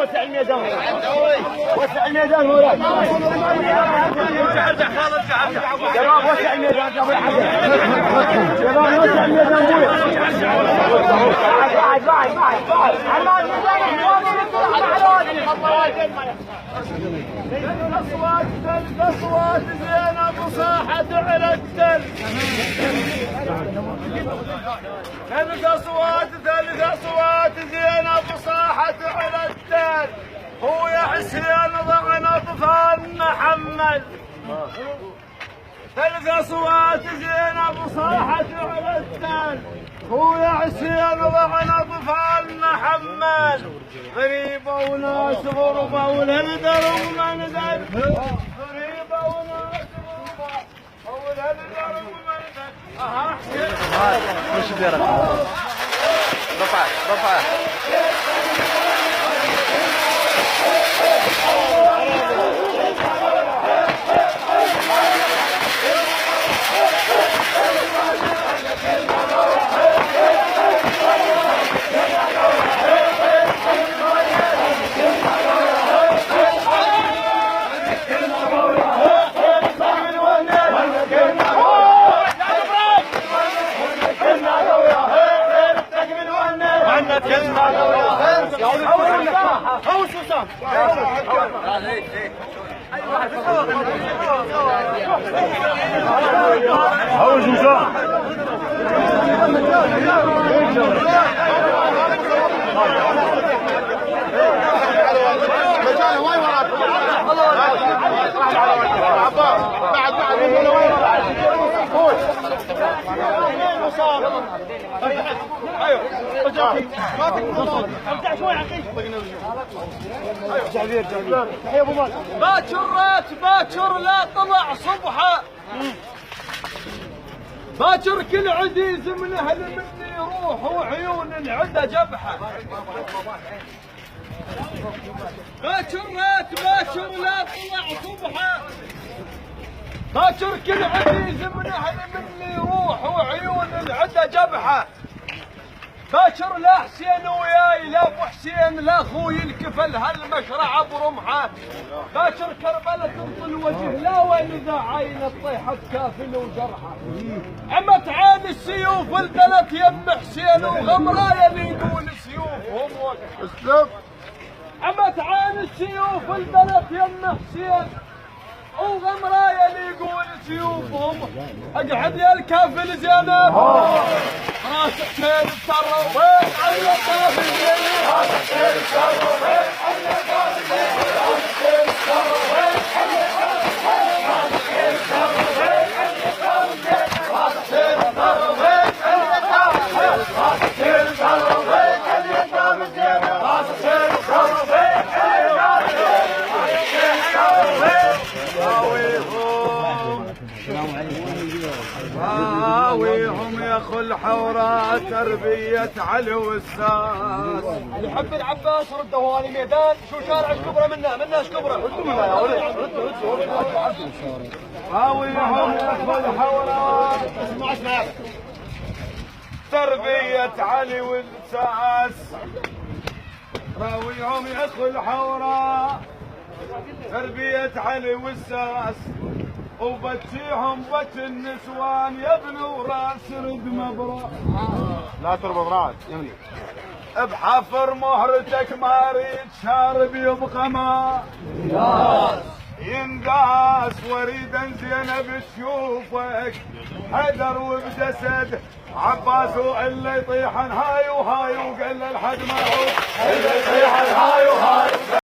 وسع الميدان وسع الميدان وراك ارجع خالد ارجع شباب وسع الميدان شباب وسع الميدان الاصوات زينب وصاحت على التل ثلاث اصوات زينب وصاحت على التل هو يا حسين ضعن اطفال محمد ثلاث اصوات زينب وصاحت على التل هو يا حسين ضعن اطفال محمد غريبه وناس غربه والهلدر ومندل غريبه وناس غربه والهلدر ومندل وش ديرك؟ رفعه باكر لا طلع صبحه باكر كل عزيز من اهل مني روح وعيون العدا جبحه باكر لا طلع صبحه باكر كل عزيز من اهل مني روح وعيون العدا جبحه باكر لا حسين وياي لا ابو حسين لا اخوي الكفل هالمشرعه برمحه باكر كربله تنطي الوجه لا وين ذا عين الطيحه كافل وجرحه عمت عين السيوف والبلد يم حسين وغمرايا اللي يقول سيوفهم وقف عمت عين السيوف والبلد يم حسين وغمرايا اللي يقول سيوفهم اقعد يا الكافل زينب راس حسين السر وين على الكافل زينب راس حسين السر وين على الكافل زينب راس حسين السر وين على الكافل زينب راس حسين السر وين على الكافل زينب راس حسين السر وين على الكافل زينب راس حسين السر وين على الكافل راويهم يا اخو الحوراء تربية علي والساس اللي يحب العباس رد هوالي ميدان شو شارع الكبرى منه ايش كبرى ردوا يا ولد راويهم يا اخو الحوراء اسمع تربية علي والساس راويهم يا اخو الحوراء تربية علي والساس وبتيهم بت النسوان يبنوا راس رد مبروك لا تربط راس يمني بحفر مهرتك ما اريد شارب يبقى ما ينداس وريدا زينب تشوفك حدر وبجسد عباس والا يطيحن هاي وهاي وقال له لحد ما يعود الا يطيحن هاي وهاي